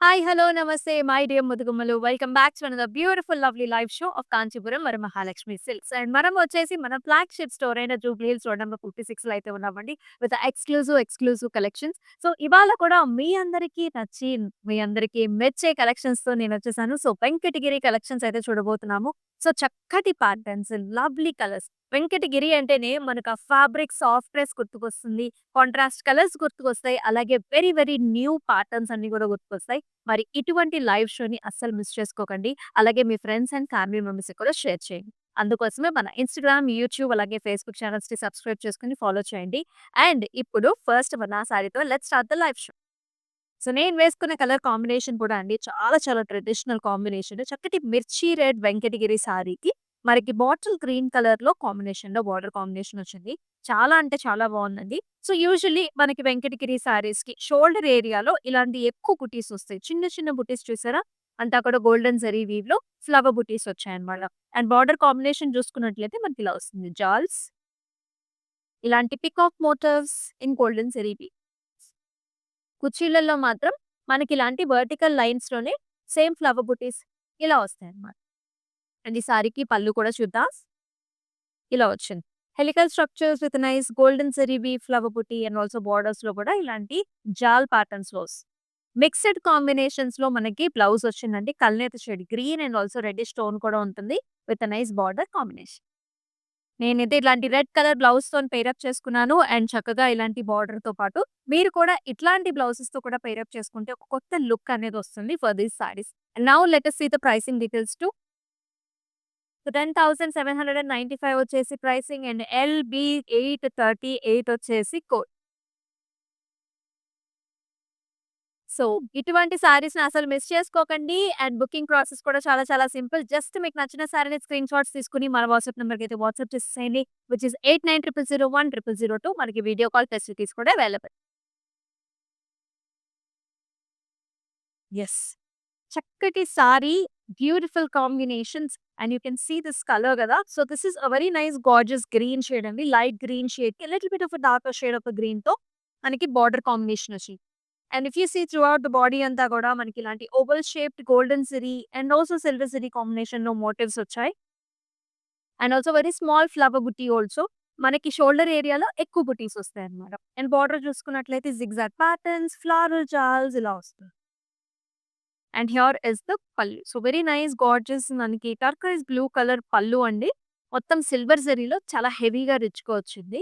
Hi, hello, namaste, my dear Mudugumalu. Welcome back to another beautiful, lovely live show of Kancheepuram Varamahalakshmi Silks. And మనం వచ్చేసి మన flagship store అయిన Jubilee hills road number 56లో అయితే ఉన్నామండి. With exclusive collections. So, ఇవాళ కూడా మీ అందరికీ నచ్చి, మీ అందరికీ మెచ్చే కలెక్షన్స్‌తో నేనొచ్చేసాను. సో, వెంకటగిరి కలెక్షన్స్ అయితే చూడబోతున్నాము. సో, చక్కటి ప్యాటర్న్స్, లవ్లీ కలర్స్. వెంకటగిరి అంటేనే మనకు ఆ ఫ్యాబ్రిక్ సాఫ్ట్‌నెస్ గుర్తుకొస్తుంది. కాంట్రాస్ట్ కలర్స్ గుర్తుకొస్తాయి. అలాగే వెరీ, వెరీ న్యూ ప్యాటర్న్స్ అన్నీ కూడా గుర్తుకొస్తాయి. మరి ఇటువంటి లైవ్ షోని అస్సలు మిస్ చేసుకోకండి. అలాగే మీ ఫ్రెండ్స్ అండ్ ఫ్యామిలీ మెంబర్స్‌కి కూడా షేర్ చేయండి. అందుకోసమే మన ఇన్‌స్టాగ్రామ్, యూట్యూబ్ అలాగే ఫేస్‌బుక్ ఛానెల్స్‌ని సబ్స్క్రైబ్ చేసుకొని ఫాలో చేయండి. అండ్ ఇప్పుడు ఫస్ట్ మన సారీతో let's start the live show. So, నేను వేసుకున్న కలర్ కాంబినేషన్ కూడా అండి చాలా చాలా ట్రెడిషనల్ కాంబినేషన్. చక్కటి మిర్చి రెడ్ వెంకటగిరి సారీకి మనకి బాటిల్ గ్రీన్ కలర్‌లో కాంబినేషన్‌లో బార్డర్ కాంబినేషన్ వచ్చింది. చాలా అంటే చాలా బావుందండి. సో, యూజువల్లీ మనకి వెంకటగిరి సారీస్‌కి షోల్డర్ ఏరియాలో ఇలాంటి ఎక్కువ బుటీస్ వస్తాయి. చిన్న చిన్న బుటీస్ చూసారా? అంతా కూడా గోల్డెన్ జరీ వీవ్‌లో ఫ్లవర్ బుటీస్ వచ్చాయన్నమాట. అండ్ బార్డర్ కాంబినేషన్ చూసుకున్నట్లయితే మనకి ఇలా వస్తుంది. జాల్స్ ఇలాంటి peacock motifs in golden zari weave. కుర్చీలలో మాత్రం మనకిలాంటి వర్టికల్ లైన్స్‌లోనే సేమ్ ఫ్లవర్ బుటీస్ ఇలా వస్తాయన్నమాట. అండ్ ఈ సారీకి పళ్ళు కూడా చూద్దాం. ఇలా వచ్చింది. Helical structures with nice golden zari weave flower buti and also బోర్డర్స్‌లో కూడా ఇలాంటి జాల్ ప్యాటర్న్స్‌లో మిక్స్డ్ కాంబినేషన్స్‌లో మనకి బ్లౌజ్ వచ్చిందండి. కల్నేత shade green and also reddish tone కూడా ఉంటుంది. With nice border combination. నేనైతే ఇట్లాంటి రెడ్ కలర్ బ్లౌజ్‌తోని పెయిరప్ చేసుకున్నాను. అండ్ చక్కగా ఇలాంటి బార్డర్‌తో పాటు మీరు కూడా ఇట్లాంటి బ్లౌజెస్‌తో కూడా పెయిరప్ చేసుకుంటే ఒక కొత్త లుక్ అనేదొస్తుంది for these saris. Now let us see the pricing details too. So, 10,795 వచ్చేసి ప్రైసింగ్ అండ్ ఎల్‌బీ 838 వచ్చేసి కోడ్. సో, ఇటువంటి సారీస్‌ని అసలు మిస్ చేసుకోకండి. అండ్ బుకింగ్ ప్రాసెస్ కూడా చాలా చాలా సింపుల్. జస్ట్ మీకు నచ్చిన సారీని స్క్రీన్ షాట్స్ తీసుకొని మన వాట్సాప్ నంబర్‌కి అయితే వాట్సాప్ చేసేసేయండి. విచ్ ఈస్ 8900010002 మనకి వీడియో కాల్ ఫెసిలిటీస్ కూడా అవైలబుల్. యెస్. చక్కటి sari, beautiful combinations and you can see this colour గదా! So, this is a very nice gorgeous green shade అండి. లైట్ గ్రీన్ షేడ్‌కి little bit of a darker shade of గ్రీన్‌తో మనకి border combination వచ్చింది. And if you see throughout the body అంతా గూడా మనకి ఇలాంటి oval shaped golden zari and also silver zari కాంబినేషన్‌లో మోటివ్స్ వచ్చాయి. And also very small flower buti also. మనకి షోల్డర్ ఏరియాలో ఎక్కువ బుటీస్ వస్తాయన్నమాట. అండ్ బార్డర్ చూసుకున్నట్లయితే జిగ్‌జాగ్ ప్యాటర్న్స్, ఫ్లవరల్ జాల్స్ ఇలా వస్తుంది. And here is the pallu. So, very nice gorgeous మనకి టర్కైజ్ బ్లూ కలర్ పల్లు అండి. మొత్తం సిల్వర్ జరీలో చాలా హెవీగా రిచ్‌గా వచ్చింది.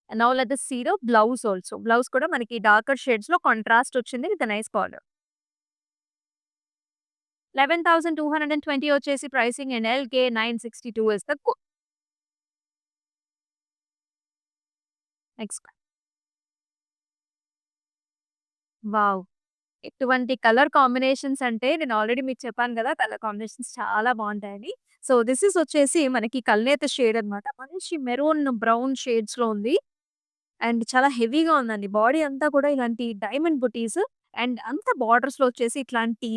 And now let us see the blouse also. Blouse కూడా మనకి డార్కర్ షేడ్స్‌లో కాంట్రాస్ట్ వచ్చింది విత్ ఎ నైస్ బార్డర్. 11,220 వచ్చేసి pricing and LK 962 is the code. Next wow! ఎటువంటి కలర్ కాంబినేషన్స్ అంటే నేను ఆల్రెడీ మీకు చెప్పాను గదా! కలర్ కాంబినేషన్స్ చాలా బావుంటాయని. సో, దిస్ ఈస్ వచ్చేసి మనకి కల్నేత షేడ్ అన్నమాట. మంచి మెరూన్ బ్రౌన్ షేడ్స్‌లో ఉంది. అండ్ చాలా హెవీగా ఉందండి. బాడీ అంతా కూడా ఇలాంటి డైమండ్ బుటీస్ అండ్ అంతా బార్డర్స్‌లో వచ్చేసి ఇట్లాంటి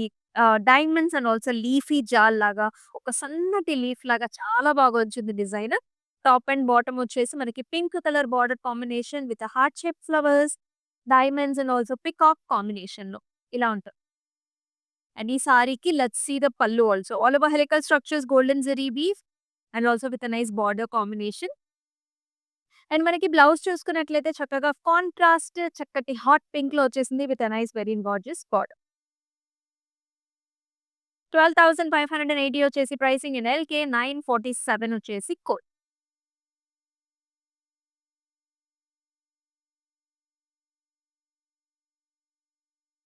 డైమండ్స్ అండ్ ఆల్సో లీఫీ జాల్ లాగా ఒక సన్నటి లీఫ్ లాగా చాలా బాగా వచ్చింది డిజైన్. టాప్ అండ్ బాటమ్ వచ్చేసి మనకి pink colour border combination with heart shape flowers, diamonds and also peacock కాంబినేషన్‌లో ఇలా ఉంటది. అండ్ ఈ సారీకి let's see the pallu also. All over helical structures golden zari weave and also with a nice border combination. And మనకి blouse చూసుకున్నట్లయితే చక్కగా contrast చక్కటి hot పింక్‌లో వచ్చేసింది with a nice very gorgeous border. 12,580 వచ్చేసి ప్రైసింగ్ ఇన్ ఎల్‌కే 947 వచ్చేసి కోడ్.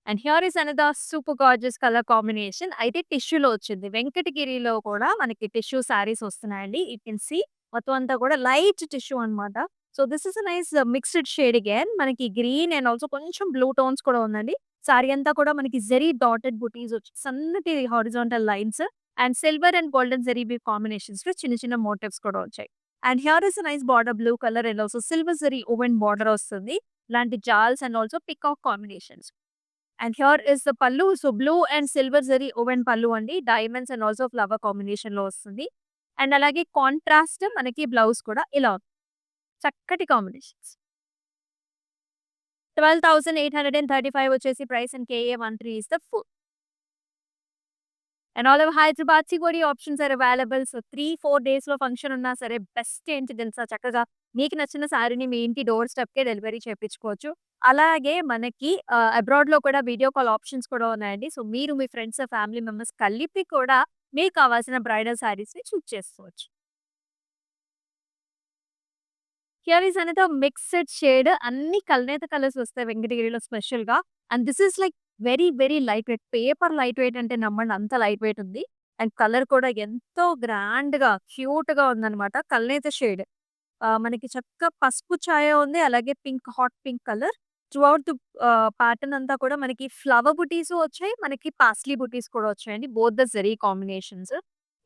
And here is another super gorgeous colour combination. అయితే టిష్యూలో వచ్చింది. వెంకటగిరిలో కూడా మనకి టిష్యూ సారీస్ వస్తున్నాయండి. యూ కెన్ సీ మొత్తం అంతా కూడా లైట్ టిష్యూ అన్నమాట. So, this is a nice mixed shade again. మనకి గ్రీన్ అండ్ ఆల్సో కొంచెం బ్లూ టోన్స్ కూడా ఉందండి. సారీ అంతా కూడా మనకి జెరీ డాటెడ్ బుటీస్ వచ్చి సన్నటి horizontal lines and silver and golden zari weave కాంబినేషన్స్‌లో చిన్న చిన్న మోటివ్స్ కూడా వచ్చాయి. And here is a nice border blue colour and also silver zari woven border వస్తుంది. ఇలాంటి jaals and also peacock combinations. And here is the pallu. So, blue and silver zari woven pallu అండి. Diamonds and also flower కాంబినేషన్‌లో వస్తుంది. And అలాగే contrast మనకి blouse కూడా ఇలా ఉంది. చక్కటి కాంబినేషన్స్. 12,835 వచ్చేసి price and KA 13 is the full. And all over హైదరాబాద్‌కి కూడా ఈ ఆప్షన్స్ ఆర్ అవైలబుల్. సో 3, 4 డేస్‌లో ఫంక్షన్ ఉన్నా సరే బెస్ట్ ఏంటి తెలుసా? చక్కగా మీకు నచ్చిన శారీని మీ ఇంటి డోర్ స్టెప్‌కే డెలివరీ చేపించుకోవచ్చు. అలాగే మనకి అబ్రాడ్‌లో కూడా వీడియో కాల్ ఆప్షన్స్ కూడా ఉన్నాయండి. సో మీరు మీ ఫ్రెండ్స్, ఫ్యామిలీ మెంబర్స్ కలిపి కూడా మీకు కావాల్సిన బ్రైడల్ శారీస్‌ని చూజ్ చేసుకోవచ్చు. Here is another mixed shade. అన్ని కల్నేత కలర్స్ వస్తాయి వెంకటగిరిలో స్పెషల్‌గా. And this is like very, very light weight. Paper light weight అంటే నమ్మండి అంత లైట్ వెయిట్ ఉంది. అండ్ కలర్ కూడా ఎంతో గ్రాండ్‌గా, క్యూట్‌గా ఉందన్నమాట. కల్నేత షేడ్. మనకి చక్కగా పసుపు ఛాయ ఉంది. అలాగే pink, hot pink colour. Throughout the pattern అంతా కూడా మనకి ఫ్లవర్ బుటీసు వచ్చాయి. మనకి పాస్లీ బుటీస్ కూడా వచ్చాయండి. Both the zari combinations.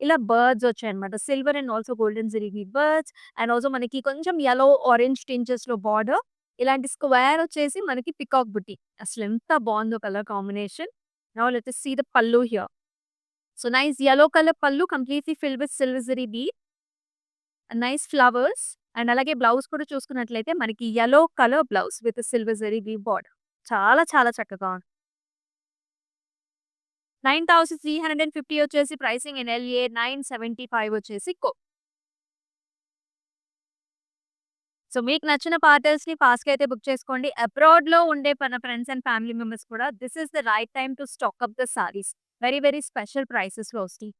ఇలా బర్డ్స్ వచ్చాయన్నమాట. Silver and also golden zari birds. And also మనకి కొంచెం యెల్లో, ఆరెంజ్ టించెస్‌లో బార్డర్. ఇలాంటి స్క్వేర్ వచ్చేసి మనకి పికాక్ బుట్టి. అసలెంత బావుందో colour combination. Now let us see the pallu here. So nice yellow color pallu completely filled with silver zari bead. Nice flowers. And అలాగే blouse కూడా చూసుకున్నట్లయితే మనకి yellow colour blouse with silver zari weave border. చాలా చాలా చక్కగా ఉంది. 9,350 వచ్చేసి pricing in LA, 975 వచ్చేసి సో మీకు నచ్చిన పార్టనర్స్‌ని ఫాస్ట్‌గా అయితే బుక్ చేసుకోండి. అబ్రాడ్‌లో ఉండే మన ఫ్రెండ్స్ అండ్ ఫ్యామిలీ మెంబర్స్ కూడా this is the right time to stock up the saris. Very, very special ప్రైసెస్‌లో వస్తాయి.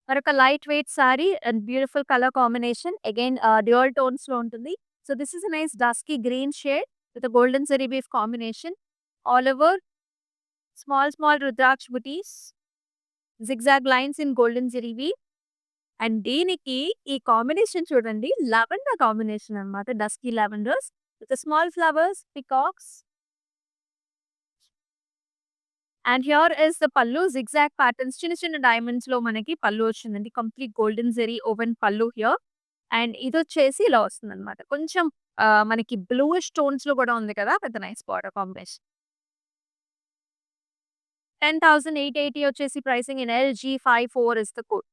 మరొక light weight sari and beautiful colour combination. Again dual టోన్స్‌లో ఉంటుంది. So this is a nice dusky green shade with golden zari weave combination. All over small, small rudraksha butis. Zigzag lines in golden zari weave. And దీనికి ఈ combination చూడండి. Lavender combination అన్నమాట. Dusky lavenders with small flowers, peacocks. And here is the పల్లు zigzag patterns చిన్న చిన్న డైమండ్స్‌లో మనకి పల్లు వచ్చిందండి. కంప్లీట్ గోల్డెన్ జరీ ఓవెన్ పల్లు హియర్. అండ్ ఇదొచ్చేసి ఇలా వస్తుందన్నమాట. కొంచెం మనకి బ్లూయిష్ టోన్స్‌లో కూడా ఉంది కదా! పెద్ద నైస్ బార్డర్ కాంబినేషన్. 10,880 వచ్చేసి pricing in LG54 is the code.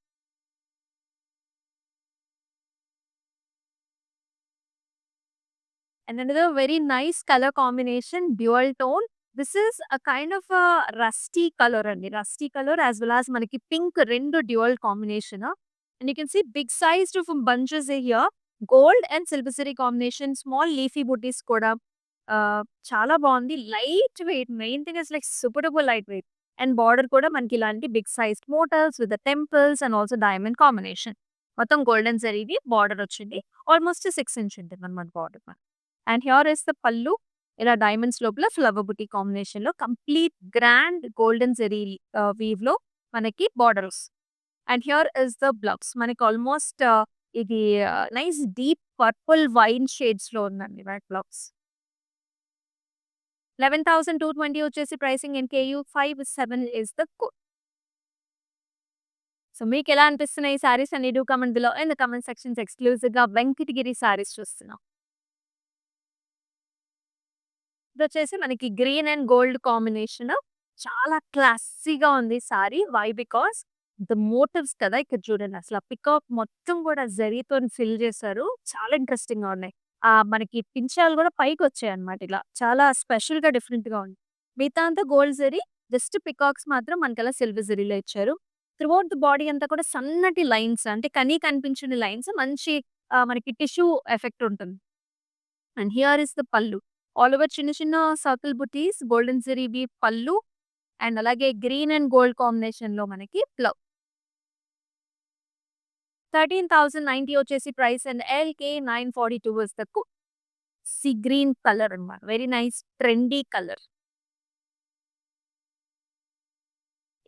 And another very nice color combination, dual tone. This is a kind of a rusty color అండి. Rusty color as well as మనకి pink రెండు dual combination. And you can see big sized bunches here. Gold and silver zari combination. Small leafy butis కూడా చాలా బాగుంది. Light weight. Main thing is like superable light weight. And border కూడా మనకి ఇలాంటి big size models with temples and also diamond combination. మొత్తం golden జరీది border వచ్చింది. Almost 6 inch ఉంటుంది అనమాట border. And here is the pallu. ఇలా డైమండ్స్ లోపల ఫ్లవర్ బుటీ కాంబినేషన్ లో complete grand golden zari weave లో మనకి borders. And here is the blouse. మనకి ఆల్మోస్ట్ ఇది nice deep purple wine shades లో ఉందండి బ్లౌజ్. 11,220 వచ్చేసి pricing in KU 57 is the code. So మీకు ఎలా అనిపిస్తున్నాయి ఈ సారీస్ అన్ని do comment below in the comment sections. Exclusive గా వెంకటగిరి సారీస్ చూస్తున్నాం. ఇదొచ్చేసి మనకి గ్రీన్ అండ్ గోల్డ్ కాంబినేషన్. చాలా క్లాసీగా ఉంది sari. Why? Because the motifs కదా! ఇక్కడ చూడండి అసల పికాక్ మొత్తం కూడా జరీతోని ఫిల్ చేశారు. చాలా ఇంట్రెస్టింగ్‌గా ఉన్నాయి. మనకి పించాలు కూడా పైకొచ్చాయన్నమాట ఇలా. చాలా స్పెషల్‌గా డిఫరెంట్‌గా ఉంది. మిగతా అంతా గోల్డ్ జరీ. జస్ట్ పికాక్స్ మాత్రం మనకలా సిల్వర్ జరీలో ఇచ్చారు. త్రూఔట్ ది బాడీ అంతా కూడా సన్నటి లైన్స్ అంటే కనిపించని లైన్స్ మంచి మనకి టిష్యూ ఎఫెక్ట్ ఉంటుంది. And here is the pallu. All over చిన్న చిన్న circle butis, golden zari weave pallu. And అలాగే గ్రీన్ అండ్ గోల్డ్ కాంబినేషన్ లో మనకి బ్లౌజ్. 13,090 వచ్చేసి price and LK942 is the code. Sea green colour అన్నమాట. Very nice trendy colour.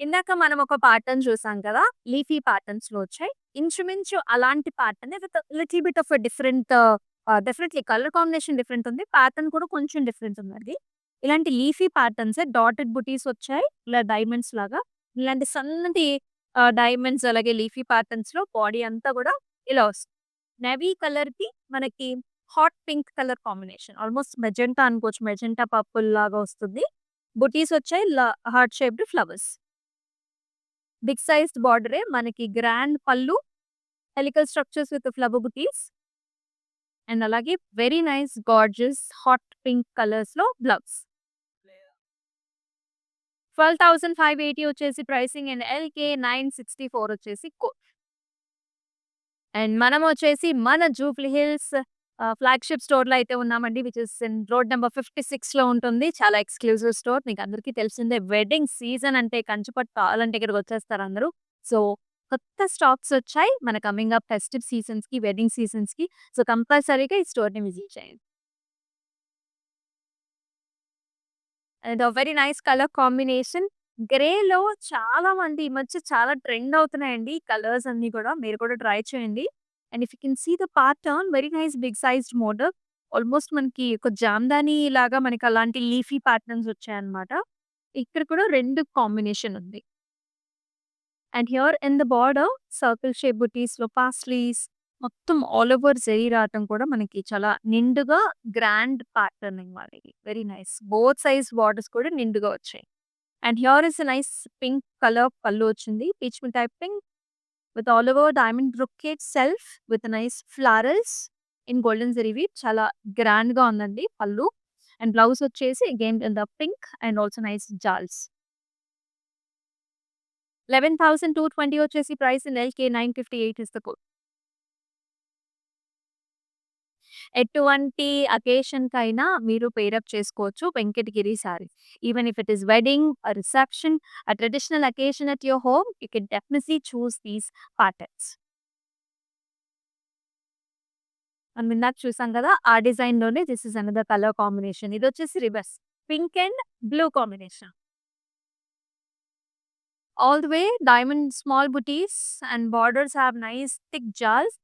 ఇందాక మనం ఒక ప్యాటర్న్ చూసాం కదా! లీఫీ ప్యాటర్న్స్ లో వచ్చాయి. ఇంచుమించు అలాంటి pattern with little bit of different definitely colour combination different ఉంది. ప్యాటర్న్ కూడా కొంచెం డిఫరెంట్ ఉందండి. ఇలాంటి లీఫీ ప్యాటర్న్స్ డాటెడ్ బుటీస్ వచ్చాయి. ఇలా డైమండ్స్ లాగా. ఇలాంటి సన్నటి డైమండ్స్ అలాగే లీఫీ ప్యాటర్న్స్ లో బాడీ అంతా కూడా ఇలా వస్తుంది. నేవీ కలర్ కి మనకి hot pink colour combination. Almost magenta అనుకోవచ్చు. మెజెంటా పర్పుల్ లాగా వస్తుంది. బుటీస్ వచ్చాయి. Heart shaped flowers. Big sized బార్డరే మనకి grand pallu, helical structures with flower butis. And అలాగే very nice gorgeous hot pink colours లో బ్లౌజ్. 12,580 వచ్చేసి ప్రైసింగ్ అండ్ ఎల్కే 964 వచ్చేసి కోడ్. అండ్ మనం వచ్చేసి మన జూబ్లీ హిల్స్ ఫ్లాగ్షిప్ స్టోర్ లో అయితే ఉన్నామండి, which is in road number 56 లో ఉంటుంది. చాలా ఎక్స్క్లూజివ్ స్టోర్. మీకు అందరికీ తెలిసిందే, వెడ్డింగ్ సీజన్ అంటే కంచిపట్టు కావాలంటే ఇక్కడికి వచ్చేస్తారు అందరూ. సో కొత్త స్టాక్స్ వచ్చాయి మన కమింగ్ అప్ ఫెస్టివ్ సీజన్స్ కి, వెడ్డింగ్ సీజన్స్ కి. సో కంపల్సరీగా ఈ స్టోర్ ని విజిట్ చేయండి. And very nice colour combination. గ్రేలో చాలా మంది ఈ మధ్య చాలా ట్రెండ్ అవుతున్నాయండి ఈ కలర్స్ అన్ని కూడా. మీరు కూడా ట్రై చేయండి. And if you can see the pattern, very nice big sized model. Almost మనకి ఒక జామ్దాని లాగా మనకి అలాంటి లీఫీ ప్యాటర్న్స్ వచ్చాయన్నమాట. ఇక్కడ కూడా 2 కాంబినేషన్ ఉంది. And here in the border circle shape బుటీస్ లో పాస్లీస్ మొత్తం ఆల్ ఓవర్ జరీ రావటం కూడా మనకి చాలా నిండుగా గ్రాండ్ ప్యాటర్నింగ్ వాళ్ళకి. Very nice. Both size borders కూడా నిండుగా వచ్చాయి. And here is nice pink colour pallu వచ్చింది. Peach mithai pink with all over diamond brocade self with nice florals in golden zari weave. చాలా గ్రాండ్ గా ఉందండి పళ్ళు. అండ్ బ్లౌజ్ వచ్చేసి again in the pink and also nice jaals. 11,220 వచ్చేసి price in LK 958 is the code. ఎటువంటి occasion కైనా మీరు pair up చేసుకోవచ్చు Venkatagiri saris. Even if it is wedding, reception, traditional occasion at your home, you can definitely choose these patterns. మనం ఇందాక చూసాం కదా, ఆ డిజైన్ లోనే this is another colour combination. ఇది వచ్చేసి reverse pink and blue combination. All the way diamond small butis and borders have nice thick jaals.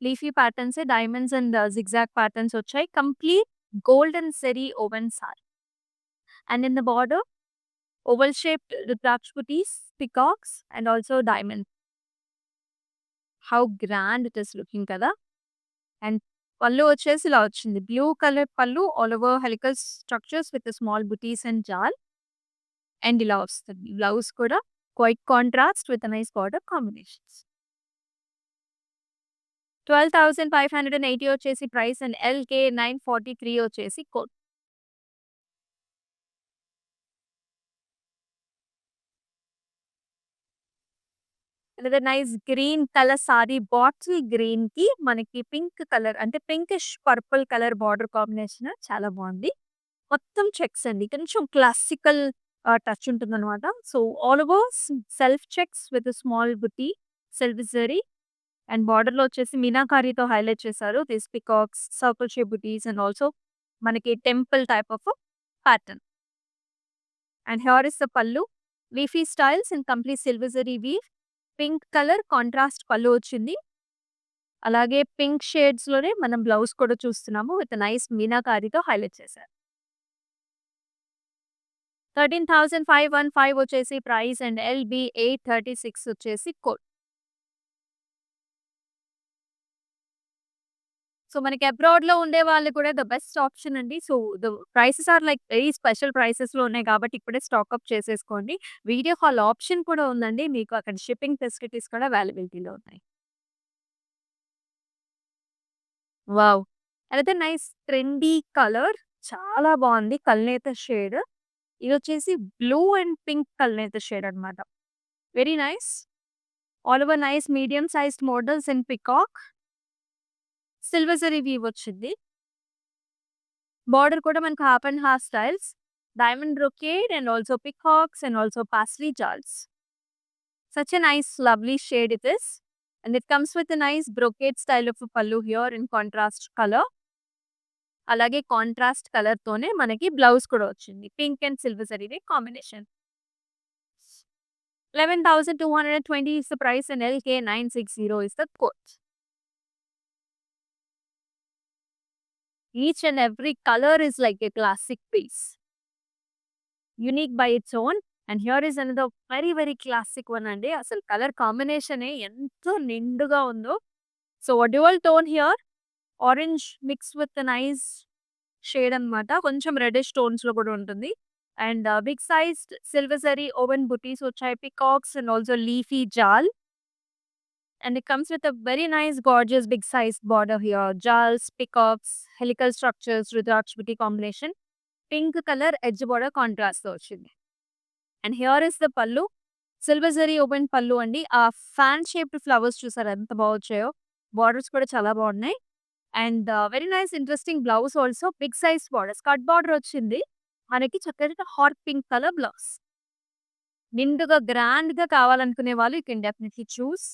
Leafy patterns, diamonds and zigzag patterns వచ్చాయి. Complete golden zari woven sari. And in the border, oval shaped Rudraksh booties, peacocks, and also diamond. How grand it is looking kada. And pallu వచ్చేసి ఇలా వచ్చింది. Blue colour పళ్ళు, all over helical structures with small butis and జాల్. And ఇలా వస్తుంది. Blouse కూడా quiet contrast with nice border combinations. 12,580 వచ్చేసి price and LK 943 వచ్చేసి కోడ్. లేదా nice green colour sorry, bottle green కి మనకి పింక్ కలర్ అంటే pinkish purple colour border combination చాలా బాగుంది. మొత్తం చెక్స్ అండి, కొంచెం క్లాసికల్ టచ్ ఉంటుంది అనమాట. So all over self checks with small buti silver zari. And border లో వచ్చేసి మీనాకారీతో హైలైట్ చేశారు. This peacocks, circle shape butis and also మనకి temple type of pattern. And here is the pallu, leafy styles in complete silver zari weave. Pink colour contrast pallu వచ్చింది. అలాగే pink shades లోనే మనం blouse కూడా చూస్తున్నాము విత్ నైస్ మీనాకారితో హైలైట్ చేశారు. 13,515 వచ్చేసి ప్రైస్ అండ్ ఎల్బి 836 వచ్చేసి కోడ్. సో మనకి అబ్రాడ్ లో ఉండే వాళ్ళు కూడా ద బెస్ట్ ఆప్షన్ అండి. So the prices are like very special prices లో ఉన్నాయి కాబట్టి ఇప్పుడే స్టాక్ అప్ చేసేసుకోండి. వీడియో కాల్ ఆప్షన్ కూడా ఉందండి. మీకు అక్కడ షిప్పింగ్ ఫెసిలిటీస్ కూడా అవైలబిలిటీలో ఉన్నాయి. వావ్! అయితే నైస్ ట్రెండీ కలర్, చాలా బాగుంది. కల్నేత షేడ్. ఇదొచ్చేసి బ్లూ అండ్ పింక్ కల్నేత షేడ్ అన్నమాట. Very nice. All over nice medium sized models in peacock. Silver zari weave వచ్చింది. బార్డర్ కూడా మనకు half and half styles. Diamond brocade and also peacocks and also paisley jaals. Such a nice lovely shade it is. And it comes with a nice brocade style of a pallu here in contrast color. అలాగే contrast colour తోనే మనకి blouse కూడా వచ్చింది. Pink and silver zari combination. 11,220 is the price and LK 960 is the quote. Each and every color is like a classic piece, unique by its own. And here is another very very classic one అండి. అసలు colour combination ఎంతో నిండుగా ఉందో. So dual tone here, orange mix with nice shade అన్నమాట. కొంచెం reddish tones లో కూడా ఉంటుంది. And big sized silver zari woven butis వచ్చాయి. Peacocks and also leafy jaal. And it comes with a very nice, gorgeous, big sized border here. Jals, peacocks, helical structures, Rudraksh beauty combination. Pink color edge border contrast తో వచ్చింది. And here is the pallu. Silver zari open పళ్ళు అండి. ఆ fan shaped flowers చూసారా ఎంత వచ్చాయో. Borders కూడా చాలా బాగున్నాయి. And very nice interesting blouse also big size border. Skirt border వచ్చింది. మనకి చక్కగా హాట్ పింక్ కలర్ బ్లౌజ్. నిండుగా గ్రాండ్‌గా కావాలనుకునే వాళ్ళు యూ కెన్ డెఫినైట్‌లీ చూస్.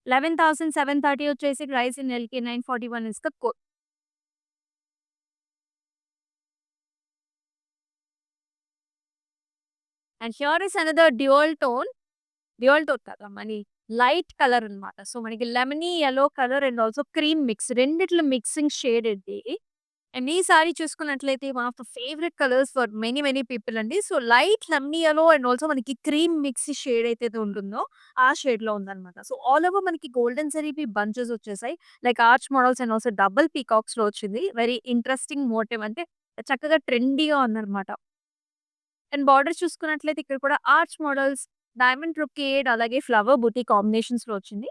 11,730 వచ్చేసి price in LK 941 is the code. And here is another dual tone కదా! Light colour అన్నమాట. సో, మనకి lemony yellow colour and also cream mix రెండిట్లో మిక్సింగ్ షేడ్ ఇది. అండ్ ఈ సారీ చూసుకున్నట్లయితే one of the favourite colours for many people అండి. So, light lemony yellow and also మనకి cream mix shade ఏదైతే ఉంటుందో ఆ షేడ్‌లో ఉందన్నమాట. సో, ఆల్ ఓవర్ మనకి గోల్డెన్ జరీబీ బంచెస్ వచ్చేసాయి. Like arch models and also double పీకాక్స్‌లో వచ్చింది. వెరీ ఇంట్రెస్టింగ్ మోటివ్ అంటే చక్కగా ట్రెండీగా ఉందన్నమాట. అండ్ బార్డర్ చూసుకున్నట్లయితే ఇక్కడ కూడా ఆర్చ్ మోడల్స్, డైమండ్ బ్రొకేడ్ అలాగే ఫ్లవర్ బూటీ కాంబినేషన్స్‌లో వచ్చింది.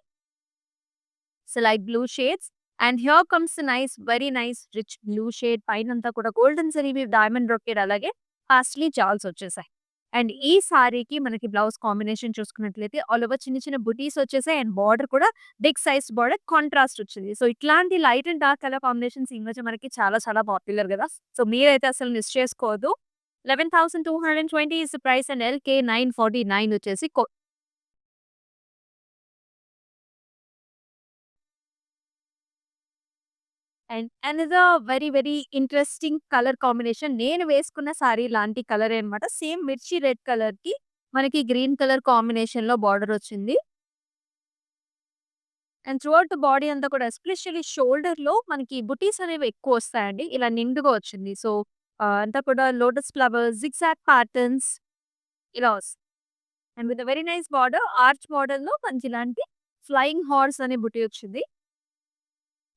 So, light blue shades and here comes very nice rich blue shade పైనంతా కూడా గోల్డెన్ జరీవి డైమండ్ బ్రొకేడ్ అలాగే పాస్ట్లీ జాల్స్ వచ్చేసాయి. అండ్ ఈ సారీకి మనకి బ్లౌజ్ కాంబినేషన్ చూసుకున్నట్లయితే ఆల్ ఓవర్ చిన్న చిన్న బుటీస్ వచ్చేసాయి అండ్ బార్డర్ కూడా బిగ్ సైజ్ బార్డర్ కాంట్రాస్ట్ వచ్చింది. సో, ఇట్లాంటి light and dark colour combinations ఈ మధ్య మనకి చాలా పాపులర్ కదా! సో, మీరైతే అసలు మిస్ చేసుకోవద్దు. 11,220 is the price and LK 949 వచ్చేసి and another very interesting colour combination నేను వేసుకున్న సారీ లాంటి కలరే అన్నమాట. సేమ్ మిర్చి రెడ్ కలర్‌కి మనకి గ్రీన్ కలర్ కాంబినేషన్‌లో బార్డర్ వచ్చింది. అండ్ త్రూఅవుట్ ద బాడీ అంతా కూడా ఎస్పెషల్లీ షోల్డర్‌లో మనకి బుటీస్ అనేవి ఎక్కువొస్తాయండి. ఇలా నిండుగా వచ్చింది. సో, అంతా కూడా లోటస్ ఫ్లవర్స్, జిగ్‌జాగ్ ప్యాటర్న్స్ ఇలా వస్తాయి. And with a very nice border arch మోడల్‌లో మనకి ఇలాంటి ఫ్లయింగ్ హార్స్ అనే బుటీ వచ్చింది.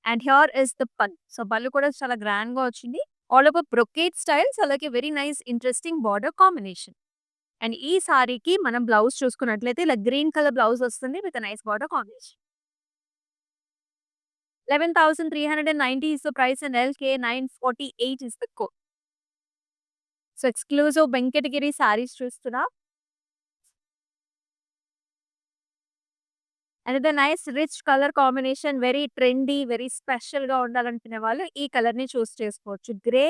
అండ్ హియర్ ఇస్ ద పళ్ళు. సో, పళ్ళు కూడా చాలా గ్రాండ్‌గా వచ్చింది. ఆల్ ఓవర్ బ్రొకేడ్ స్టైల్స్ అలాగే very nice interesting border combination. And ఈ సారీకి మనం బ్లౌజ్ చూసుకున్నట్లయితే ఇలా గ్రీన్ కలర్ బ్లౌజ్ వస్తుంది with nice border combination. 11,390 is the price and LK 948 is the code. So, exclusive Venkatagiri saris చూస్తున్నా. Another nice rich colour combination very trendy, very స్పెషల్‌గా ఉండాలనుకునే వాళ్ళు ఈ కలర్‌ని చూస్ చేసుకోవచ్చు. గ్రే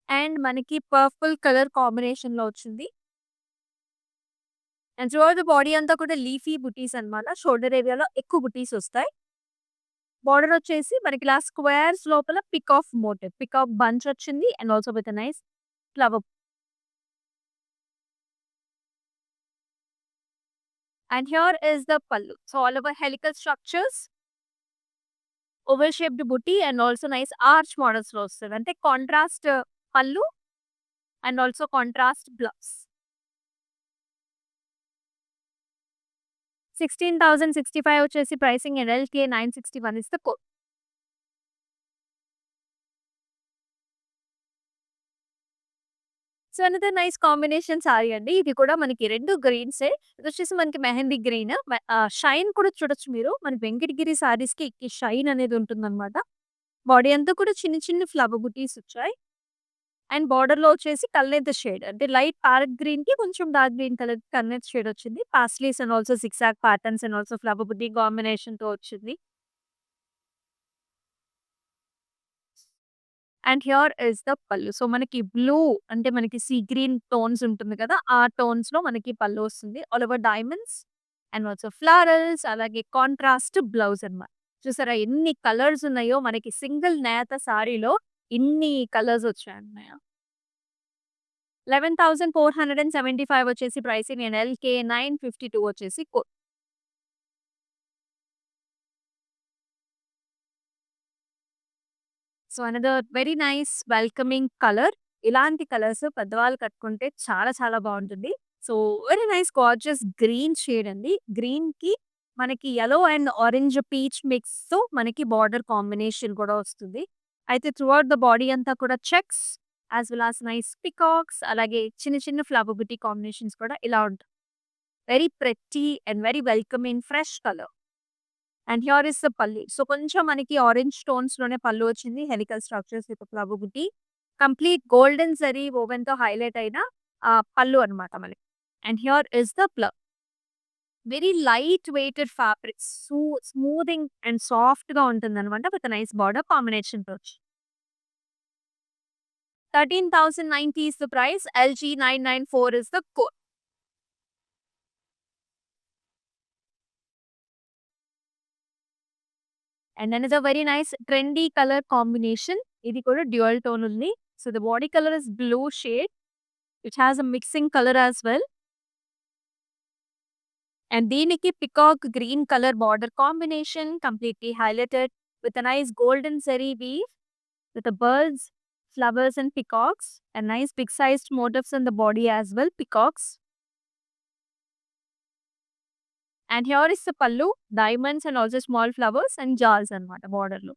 అండ్ మనకి పర్పుల్ కలర్ కాంబినేషన్‌లో వచ్చింది. And throughout the body అంతా కూడా లీఫీ బుటీస్ అన్నమాట. షోల్డర్ ఏరియాలో ఎక్కువ బుటీస్ వస్తాయి. బార్డర్ వచ్చేసి మనకి ఇలా స్క్వేర్స్ లోపల పికాక్ బంచ్ వచ్చింది and also with nice flower. And here is the pallu. So, all over helical structures, oval shaped buti and also nice arch మోడల్స్‌లో వస్తది. అంటే కాంట్రాస్ట్ పల్లు అండ్ ఆల్సో కాంట్రాస్ట్ బ్లౌజ్. 16,065 వచ్చేసి pricing and LK 961 is the code. So, another nice combination sorry అండి. ఇది కూడా మనకి 2 గ్రీన్సే. ఇదొచ్చేసి మనకి మెహందీ గ్రీన్. షైన్ కూడా చూడొచ్చు మీరు. మన వెంకటగిరి సారీస్‌కి ఈ షైన్ అనేది ఉంటుందన్నమాట. బాడీ అంతా కూడా చిన్న చిన్న ఫ్లవర్ బుటీస్ వచ్చాయి. అండ్ బార్డర్‌లో వచ్చేసి కల్నేత షేడ్ అంటే లైట్ ప్యారెట్ గ్రీన్‌కి కొంచెం డార్క్ గ్రీన్ కలర్ కల్నేత షేడ్ వచ్చింది. Paisleys and also zigzag patterns and also flower బుటీ కాంబినేషన్‌తో వచ్చింది. And here is the pallu. So, మనకి బ్లూ అంటే మనకి సీ గ్రీన్ టోన్స్ ఉంటుంది కదా! ఆ టోన్స్‌లో మనకి పల్లు వస్తుంది. All over diamonds and also florals అలాగే కాంట్రాస్ట్ బ్లౌజ్ అన్నమాట. చూసారా ఎన్ని కలర్స్ ఉన్నాయో మనకి సింగిల్ నేత సారీలో ఇన్ని కలర్స్ వచ్చాయన్నమాట. 11,475 వచ్చేసి ప్రైసింగ్ అండ్ ఎల్‌కే 952 వచ్చేసి code. So, another very nice welcoming colour. ఇలాంటి కలర్స్ పెద్దవాళ్ళు కట్టుకుంటే చాలా బావుంటుంది. So, very nice gorgeous green shade అండి. గ్రీన్‌కి మనకి యెల్లో అండ్ ఆరెంజ్ పీచ్ మిక్స్‌తో మనకి బార్డర్ కాంబినేషన్ కూడా వస్తుంది. అయితే త్రూ ఔట్ ద బాడీ అంతా కూడా checks as well as nice peacocks అలాగే చిన్న చిన్న ఫ్లవర్ బుటీ కాంబినేషన్స్ కూడా ఇలా ఉంటాయి. Very pretty and very welcoming fresh colour. And here is the pallu. So, కొంచెం మనకి ఆరెంజ్ టోన్స్‌లోనే పల్లు వచ్చింది. Helical structures with flower buti. Complete golden zari ఓవెన్‌తో హైలైట్ అయిన పల్లు అన్నమాట మనకి. And here is the very light weighted fabric. Smoothing and సాఫ్ట్‌గా ఉంటుందన్నమాట. విత్ నైస్ బార్డర్ కాంబినేషన్‌తో. 13,090 is the price. LG994 is the code. And another very nice trendy color combination. ఇది కూడా dual tone ఉంది. So the body color is blue shade, which has a mixing color as well. And దీనికి peacock green color border combination completely highlighted with a nice golden zari weave with the birds, flowers and peacocks and nice big sized motifs in the body as well, peacocks. And here is the pallu, diamonds and also small flowers and jars అన్నమాట border లో.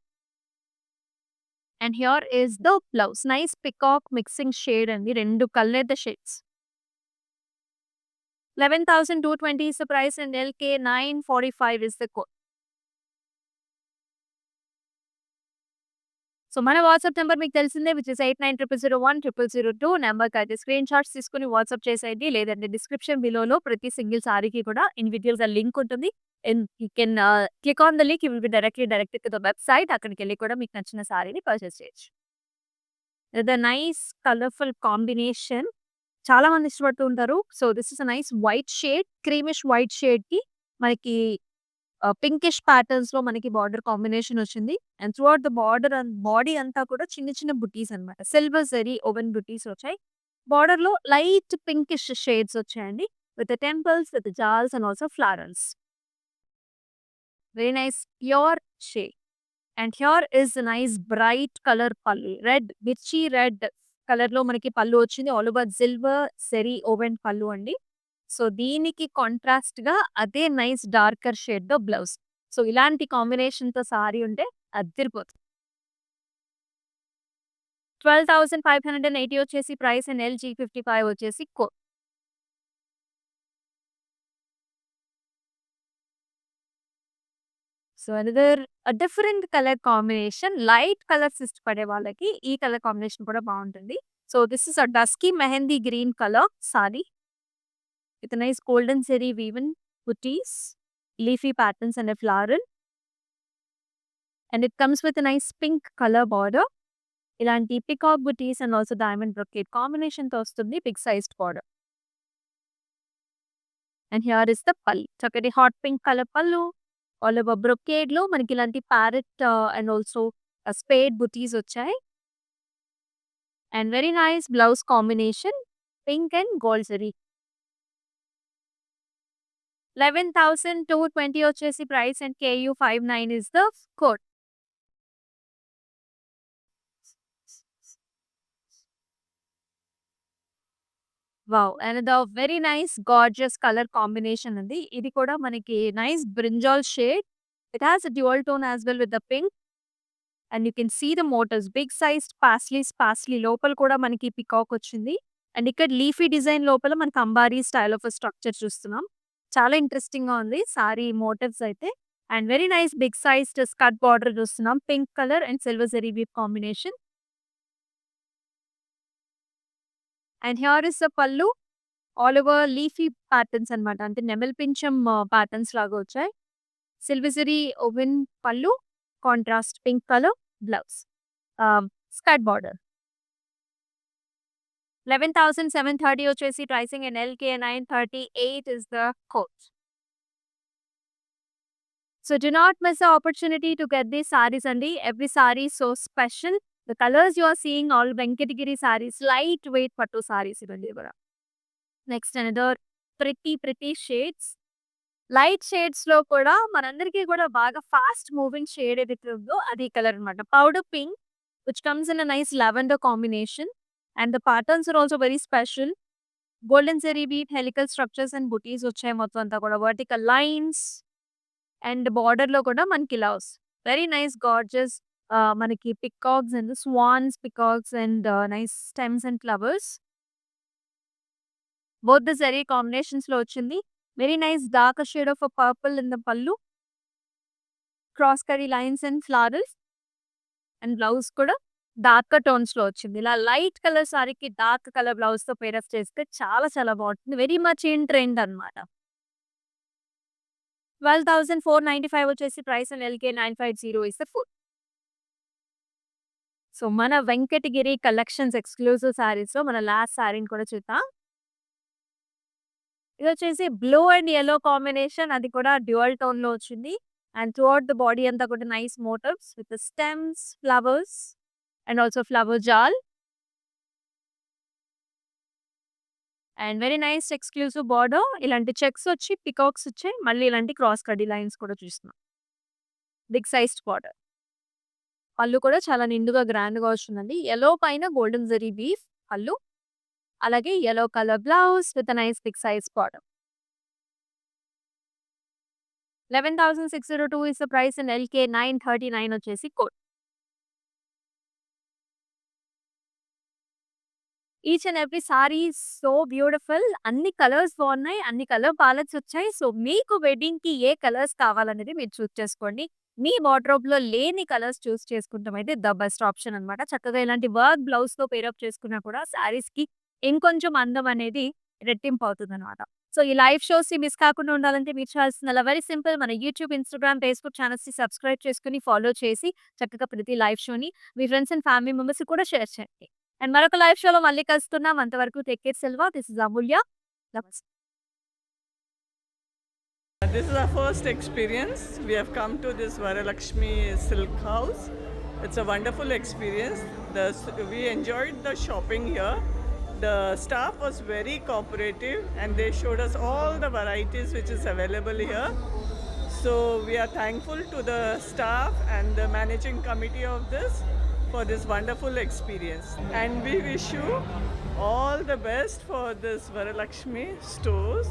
And here is the blouse. Nice peacock mixing shade అండి. రెండు colour the shades. 11,220 is the price and LK945 is the code. So మన WhatsApp number మీకు తెలిసిందే, which is 8900010002. నెంబర్కి అయితే screen shots తీసుకుని వాట్సాప్ చేసేయండి. లేదంటే డిస్క్రిప్షన్ బిలోలో ప్రతి సింగిల్ సారీకి కూడా ఇండివిడ్యువల్‌గా లింక్ ఉంటుంది. And you can click on the link, you will be directed to the website. అక్కడికెళ్ళి కూడా మీకు నచ్చిన సారీని పర్చేస్ చేయొచ్చు. The nice colourful combination. చాలా మంది ఇష్టపడుతూ ఉంటారు. So, this is a nice white shade, creamish white షేడ్‌కి మనకి పింకిష్ ప్యాటర్న్స్‌లో మనకి బార్డర్ కాంబినేషన్ వచ్చింది. And throughout the border and body అంతా కూడా చిన్న చిన్న బుటీస్ అన్నమాట. సిల్వర్ జరీ ఓవెన్ బుటీస్ వచ్చాయి. బార్డర్‌లో లైట్ పింకిష్ షేడ్స్ వచ్చాయండి. With the temples, with jaals and also florals. Very nice pure shade. And here is nice bright colour pallu. Red, mirchi red కలర్‌లో మనకి పల్లు వచ్చింది. All over silver zari woven pallu అండి. సో, దీనికి కాంట్రాస్ట్‌గా అదే నైస్ డార్కర్ షేడ్‌తో బ్లౌజ్. సో, ఇలాంటి కాంబినేషన్‌తో సారీ ఉంటే అద్దిరిపోతుంది. 12,580 వచ్చేసి ప్రైస్ అండ్ LG55 వచ్చేసి code. So, another different colour combination. Light colours ఇష్టపడే వాళ్ళకి ఈ కలర్ కాంబినేషన్ కూడా బావుంటుంది. So, this is a dusky mehndi green colour sorry with nice golden zari woven buttis, leafy patterns and a floral. And it comes with a nice pink color border. ఇలాంటి peacock butis and also diamond brocade కాంబినేషన్‌తో వస్తుంది. Big sized border. And here is the pallu. చక్కటి hot pink colour pallu. All over బ్రొకేడ్‌లో మనకి ఇలాంటి parrot and also spade butis వచ్చాయి. And very nice blouse combination. Pink and gold zari. 11,220 వచ్చేసి price and KU59 is the code. Wow! Another very nice gorgeous colour combination ఉంది. ఇది కూడా మనకి nice brinjal shade. It has a dual tone as well with the pink. And you can see the motifs. Big sized paisley లోపల కూడా మనకి peacock వచ్చింది. And ఇక్కడ leafy design లోపల మనకి అంబారీ స్టైల్ ఆఫ్ స్ట్రక్చర్ చూస్తున్నాం. చాలా ఇంట్రెస్టింగ్‌గా ఉంది సారీ మోటివ్స్ అయితే. And very nice big sized skirt border చూస్తున్నాం. Pink colour and silver zari weave combination. And here is the pallu. All over leafy patterns అన్నమాట. అంటే నెమలి పించం ప్యాటర్న్స్ లాగా వచ్చాయి. Silver zari woven pallu, contrast pink colour blouse. Skirt border. 11,730 వచ్చేసి pricing and LK938 is the code. So do not miss the opportunity to get these sarees అండి. Every saree is so special. The colors you are seeing all Venkatagiri sarees, light weight పట్టు sarees ఇవన్నీ కూడా. Next another pretty shades. Light షేడ్స్‌లో కూడా మనందరికీ కూడా బాగా fast moving shade ఏదైతే ఉందో అది కలర్ అన్నమాట. Powder pink which comes in a nice lavender combination and the patterns are also very special. Golden zari weave, helical structures and booties వచ్చాయి మొత్తం అంతా కూడా. వర్టికల్ లైన్స్ అండ్ బార్డర్‌లో కూడా మనకి ఇలా వస్తుంది. వెరీ నైస్ గార్జియస్ మనకి peacocks and swans peacocks and nice stems and flowers. Both the zari కాంబినేషన్స్‌లో వచ్చింది. Very nice dark shade of purple in the pallu. Cross కరీ lines and flowers and blouse కూడా డార్క్ టోన్స్ లో వచ్చింది. ఇలా లైట్ కలర్ సారీకి dark colour blouse తో pair up చేస్తే చాలా చాలా బాగుంటుంది. వెరీ మచ్ ఇన్ ట్రెండ్ అన్నమాట. 12,495 వచ్చేసి price and LK 950 is the full. So మన వెంకటగిరి కలెక్షన్స్ ఎక్స్క్లూజివ్ సారీస్ లో మన లాస్ట్ సారీని కూడా చూద్దాం. ఇది వచ్చేసి బ్లూ అండ్ యెల్లో కాంబినేషన్, అది కూడా డ్యూయల్ టోన్ లో వచ్చింది. అండ్ త్రూఅవుట్ ద బాడీ అంతా కూడా nice motifs with stems, flowers and also flower jaal and very nice exclusive border. ఇలాంటి చెక్స్ వచ్చి పికాక్స్ వచ్చాయి. మళ్ళీ ఇలాంటి క్రాస్ కడ్డీ లైన్స్ కూడా చూస్తున్నాం. Big sized border. పళ్ళు కూడా చాలా నిండుగా గ్రాండ్ గా వస్తుందండి. యెల్లో పైన గోల్డెన్ జరీ వీవ్ పళ్ళు, అలాగే yellow colour blouse with nice big size border. 11,602 is the price and LK 939 వచ్చేసి కోడ్. Each and every sari so beautiful. అన్ని కలర్స్ బాగున్నాయి, అన్ని కలర్ ప్యాలెట్స్ వచ్చాయి. సో మీకు వెడ్డింగ్ కి ఏ కలర్స్ కావాలనేది మీరు చూస్ చేసుకోండి. మీ వార్డ్రోబ్ లో లేని కలర్స్ చూస్ చేసుకుంటాం అయితే ద బెస్ట్ ఆప్షన్ అన్నమాట. చక్కగా ఇలాంటి వర్క్ బ్లౌజ్ తో పేరప్ చేసుకున్నా కూడా సారీస్ కి ఇంకొంచెం అందం అనేది రెట్టింపు అవుతుంది అనమాట. సో ఈ లైవ్ షోస్ మిస్ కాకుండా ఉండాలంటే మీరు చేయాల్సిన వెరీ సింపుల్, మన యూట్యూబ్, ఇన్స్టాగ్రామ్, ఫేస్బుక్ ఛానల్స్ ని సబ్స్క్రైబ్ చేసుకుని ఫాలో చేసి చక్కగా ప్రతి లైవ్ షోని మీ ఫ్రెండ్స్ అండ్ ఫ్యామిలీ మెంబర్స్ కూడా షేర్ చేయండి. అండ్ మరొక లైవ్ షోలో మళ్ళీ కలుస్తున్నాం. అంతవరకు take care Selva. This is Amulya. నమస్తే. This is our first experience. We have come to this Varamahalakshmi Silk House. It's a wonderful experience. We enjoyed the shopping here. The staff was very cooperative and they showed us all the varieties which is available here. So we are thankful to the staff and the managing committee of this for this wonderful experience. And we wish you all the best for this Varamahalakshmi stores.